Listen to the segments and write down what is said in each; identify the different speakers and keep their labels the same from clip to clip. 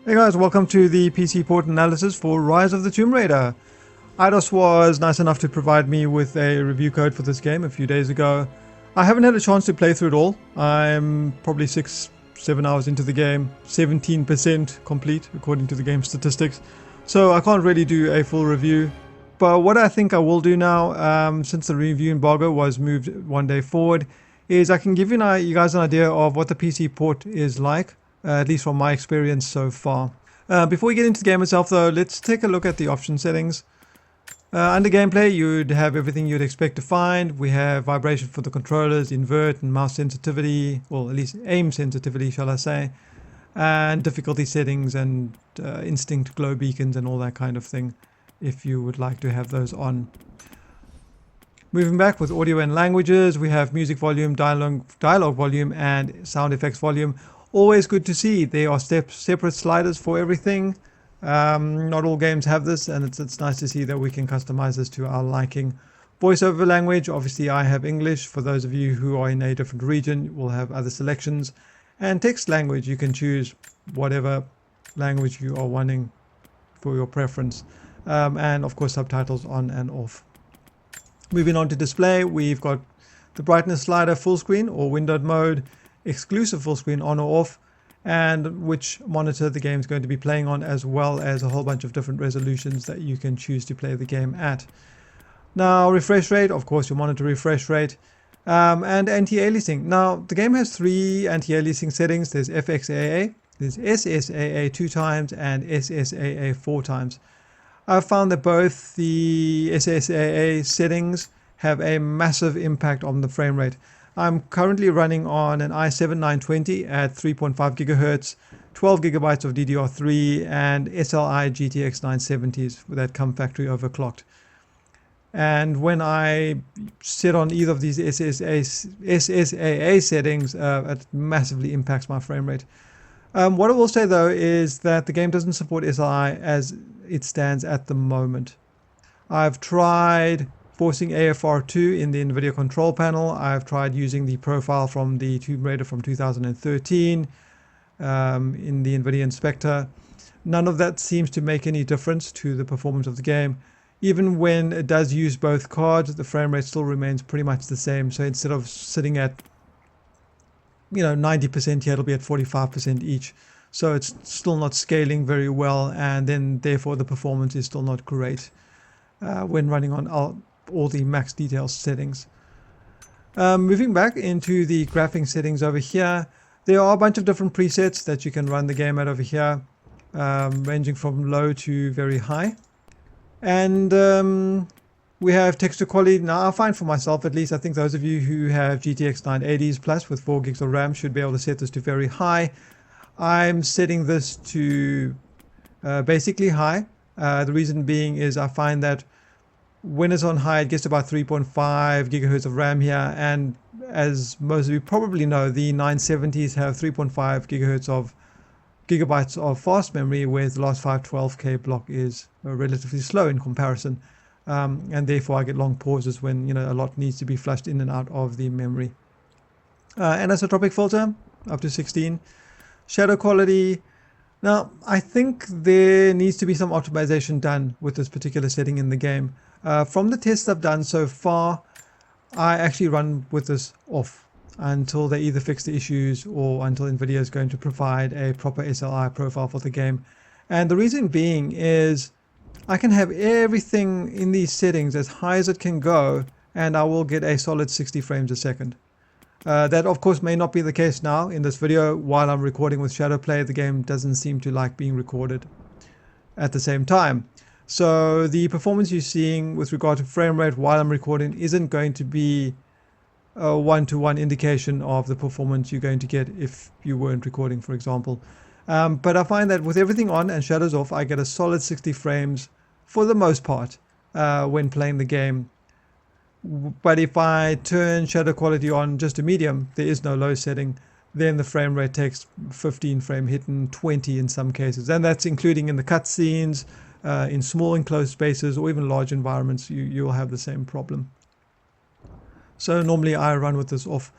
Speaker 1: Hey guys, welcome to the PC port analysis for Rise of the Tomb Raider. Eidos was nice enough to provide me with a review code for this game a few days ago. I haven't had a chance to play through it all. I'm probably 6-7 hours into the game, 17% complete according to the game statistics. So I can't really do a full review. But what I think I will do now, since the review embargo was moved one day forward, is I can give you guys an idea of what the PC port is like, at least from my experience so far. Before we get into the game itself though, let's take a look at the option settings. Under gameplay, you'd have everything you'd expect to find. We have vibration for the controllers, invert and mouse sensitivity, or at least aim sensitivity, shall I say, and difficulty settings and instinct glow beacons and all that kind of thing, if you would like to have those on. Moving back with audio and languages, we have music volume, dialogue volume, and sound effects volume. Always good to see. There are separate sliders for everything. Not all games have this, and it's nice to see that we can customize this to our liking. Voiceover language, obviously I have English. For those of you who are in a different region, we'll have other selections. And text language, you can choose whatever language you are wanting for your preference. And of course subtitles on and off. Moving on to display, we've got the brightness slider full screen or windowed mode, exclusive full screen on or off, and which monitor the game is going to be playing on, as well as a whole bunch of different resolutions that you can choose to play the game at. Now, refresh rate, of course, your monitor refresh rate, and anti-aliasing. Now, the game has three anti-aliasing settings. There's FXAA, there's SSAA 2 times, and SSAA 4 times. I've found that both the SSAA settings have a massive impact on the frame rate. I'm currently running on an i7-920 at 3.5 GHz, 12 gigabytes of DDR3, and SLI GTX 970s that come factory overclocked. And when I sit on either of these SSAA settings, it massively impacts my frame rate. What I will say though is that the game doesn't support SLI as it stands at the moment. I've tried forcing AFR2 in the Nvidia control panel. I've tried using the profile from the Tomb Raider from 2013 in the Nvidia inspector. None of that seems to make any difference to the performance of the game. Even when it does use both cards, the frame rate still remains pretty much the same. So instead of sitting at 90% here, it'll be at 45% each. So it's still not scaling very well, and then therefore the performance is still not great when running on all the max details settings. Moving back into the graphics settings over here, there are a bunch of different presets that you can run the game at over here, ranging from low to very high. And we have texture quality. Now I find for myself, at least, I think those of you who have GTX 980s plus with 4 gigs of RAM should be able to set this to very high. I'm setting this to basically high. The reason being is I find that when it's on high, it gets to about 3.5 gigahertz of RAM here, and as most of you probably know, the 970s have 3.5 gigabytes of fast memory, whereas the last 512K block is relatively slow in comparison, and therefore I get long pauses when a lot needs to be flushed in and out of the memory. Anisotropic filter up to 16. Shadow quality. Now, I think there needs to be some optimization done with this particular setting in the game. From the tests I've done so far, I actually run with this off until they either fix the issues or until Nvidia is going to provide a proper SLI profile for the game. And the reason being is I can have everything in these settings as high as it can go, and I will get a solid 60 frames a second. That of course may not be the case now in this video. While I'm recording with Shadowplay, the game doesn't seem to like being recorded at the same time. So the performance you're seeing with regard to frame rate while I'm recording isn't going to be a one-to-one indication of the performance you're going to get if you weren't recording, for example. But I find that with everything on and shadows off, I get a solid 60 frames for the most part when playing the game. But if I turn shadow quality on just to medium, there is no low setting, then the frame rate takes 15 frame hit and 20 in some cases. And that's including in the cutscenes, in small enclosed spaces, or even large environments, you'll have the same problem. So normally I run with this off.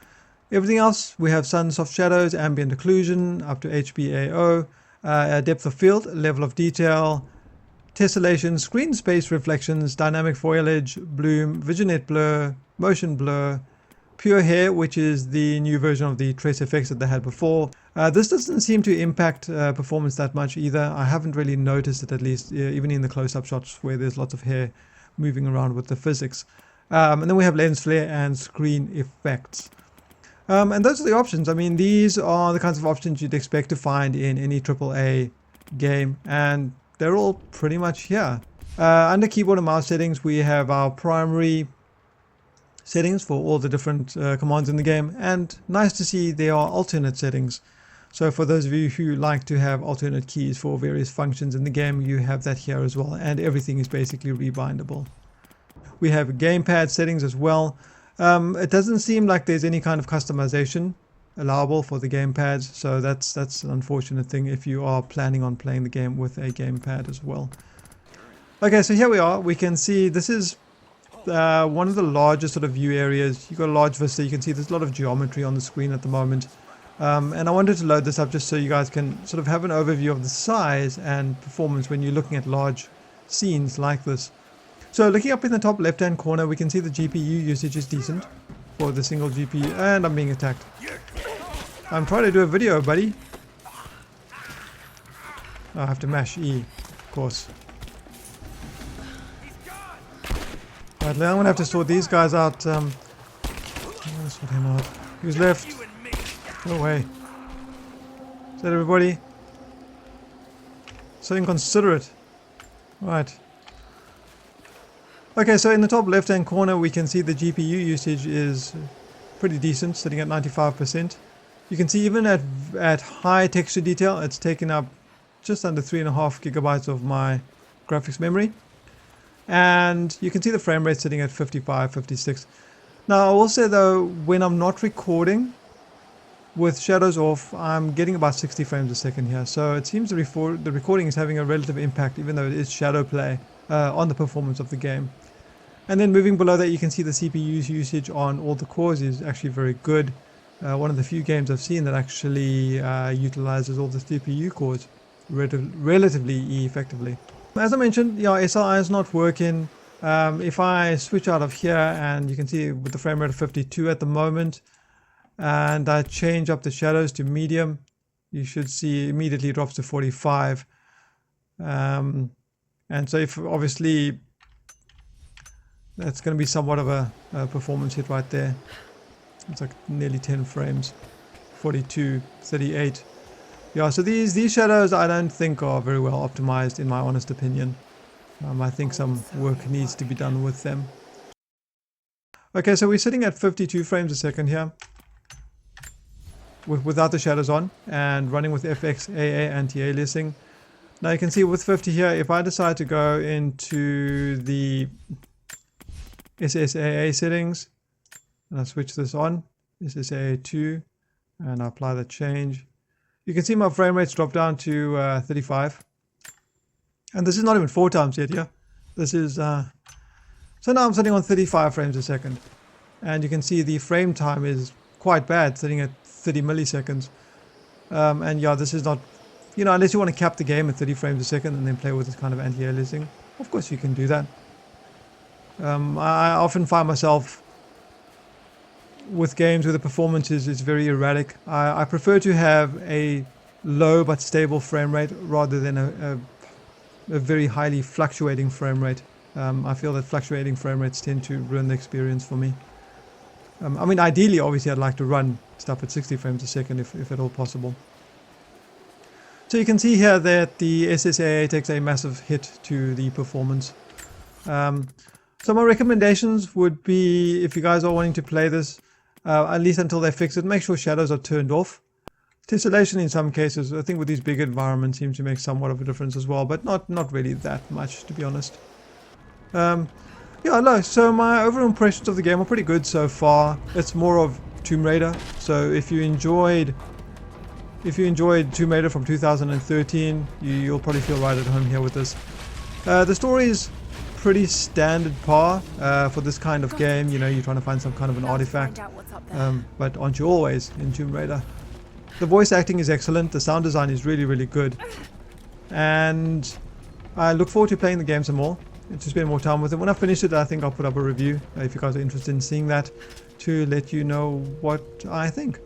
Speaker 1: Everything else, we have sun, soft shadows, ambient occlusion, up to HBAO. depth of field, level of detail, tessellation, screen space reflections, dynamic foliage, bloom, vignette blur, motion blur, pure hair, which is the new version of the trace effects that they had before. This doesn't seem to impact performance that much either. I haven't really noticed it, at least even in the close-up shots where there's lots of hair moving around with the physics. And then we have lens flare and screen effects. And those are the options. I mean, these are the kinds of options you'd expect to find in any AAA game, and they're all pretty much here. Under keyboard and mouse settings, we have our primary settings for all the different commands in the game, and nice to see there are alternate settings. So for those of you who like to have alternate keys for various functions in the game, you have that here as well, and everything is basically rebindable. We have gamepad settings as well. It doesn't seem like there's any kind of customization allowable for the gamepads, so that's an unfortunate thing if you are planning on playing the game with a gamepad as well. Okay, so here we are. We can see this is one of the largest sort of view areas. You've got a large vista. You can see there's a lot of geometry on the screen at the moment. And I wanted to load this up just so you guys can sort of have an overview of the size and performance when you're looking at large scenes like this. So looking up in the top left hand corner, we can see the GPU usage is decent for the single GPU, and I'm being attacked. I'm trying to do a video, buddy. I have to mash E, of course. Right, now I'm gonna have to sort these guys out. I'm gonna sort him out. Who's left? Go away. Is that everybody? So inconsiderate. Right. Okay, so in the top left hand corner we can see the GPU usage is pretty decent, sitting at 95%. You can see even at high texture detail, it's taken up just under 3.5 gigabytes of my graphics memory. And you can see the frame rate sitting at 55, 56. Now I will say though, when I'm not recording with shadows off, I'm getting about 60 frames a second here. So it seems the recording is having a relative impact, even though it is shadow play, on the performance of the game. And then moving below that, you can see the CPU's usage on all the cores is actually very good. One of the few games I've seen that actually utilizes all the CPU cores relatively effectively. As I mentioned, yeah, SLI is not working. If I switch out of here, and you can see with the frame rate of 52 at the moment, and I change up the shadows to medium, you should see immediately it drops to 45. And so if obviously that's going to be somewhat of a performance hit right there. It's like nearly 10 frames, 42, 38. Yeah, so these shadows I don't think are very well optimized in my honest opinion. I think some work needs to be done with them. Okay, so we're sitting at 52 frames a second here without the shadows on and running with FX, AA, anti-aliasing. Now you can see with 50 here, if I decide to go into the SSAA settings and I switch this on, SSAA 2, and I apply the change, you can see my frame rates drop down to 35. And this is not even 4 times yet, yeah? This is, so now I'm sitting on 35 frames a second. And you can see the frame time is quite bad, sitting at 30 milliseconds. And yeah, this is not, you know, unless you want to cap the game at 30 frames a second and then play with this kind of anti-aliasing. Of course you can do that. I often find myself with games where the performance is very erratic. I prefer to have a low but stable frame rate rather than a very highly fluctuating frame rate. I feel that fluctuating frame rates tend to ruin the experience for me. I mean, ideally, obviously, I'd like to run stuff at 60 frames a second if at all possible. So you can see here that the SSAA takes a massive hit to the performance. So my recommendations would be, if you guys are wanting to play this, at least until they fix it, make sure shadows are turned off. Tessellation in some cases, I think with these big environments, seems to make somewhat of a difference as well, but not really that much, to be honest. Yeah, no, so my overall impressions of the game are pretty good so far. It's more of Tomb Raider, so if you enjoyed Tomb Raider from 2013, you'll probably feel right at home here with this. The story is pretty standard par for this kind of game. You know, you're trying to find some kind of an artifact, but aren't you always in Tomb Raider? The voice acting is excellent, the sound design is really, really good. And I look forward to playing the game some more, to spend more time with it. When I finish it, I think I'll put up a review, if you guys are interested in seeing that, to let you know what I think.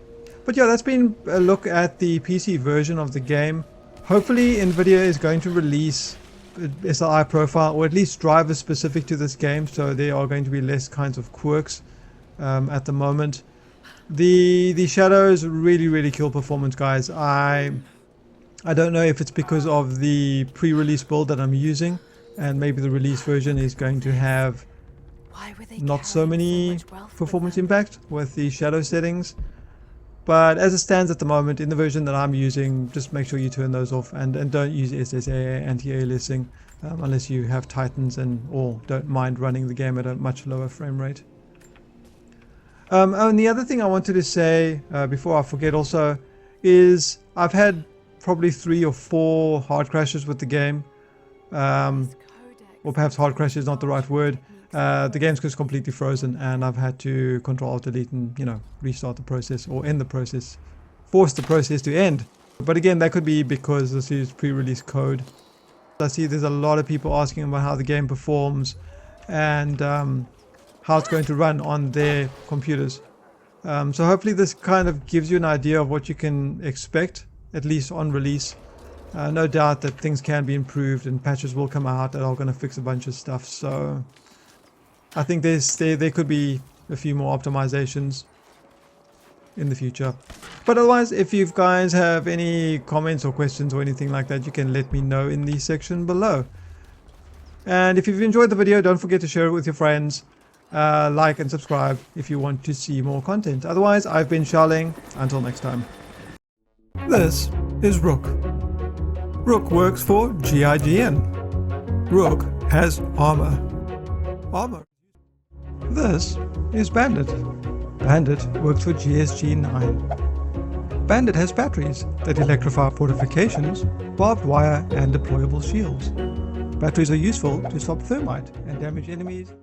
Speaker 1: But yeah, that's been a look at the PC version of the game. Hopefully Nvidia is going to release SLI profile, or at least drivers specific to this game, so there are going to be less kinds of quirks at the moment. The shadows really kill performance, guys. I don't know if it's because of the pre-release build that I'm using, and maybe the release version is going to have not so many performance impact with the shadow settings. But as it stands at the moment, in the version that I'm using, just make sure you turn those off, and don't use SSA anti-aliasing unless you have Titans or don't mind running the game at a much lower frame rate. And the other thing I wanted to say before I forget also is I've had probably 3 or 4 hard crashes with the game. Or perhaps hard crash is not the right word. The game's just completely frozen, and I've had to Control-Alt-Delete and, restart the process, or end the process, force the process to end. But again, that could be because this is pre-release code. I see there's a lot of people asking about how the game performs and how it's going to run on their computers. So hopefully this kind of gives you an idea of what you can expect, at least on release. No doubt that things can be improved and patches will come out that are going to fix a bunch of stuff. So I think there could be a few more optimizations in the future. But otherwise, if you guys have any comments or questions or anything like that, you can let me know in the section below. And if you've enjoyed the video, don't forget to share it with your friends. Like and subscribe if you want to see more content. Otherwise, I've been Charling. Until next time. This is Rook. Rook works for GIGN. Rook has armor. This is Bandit. Bandit works for GSG-9. Bandit has batteries that electrify fortifications, barbed wire, and deployable shields. Batteries are useful to stop thermite and damage enemies.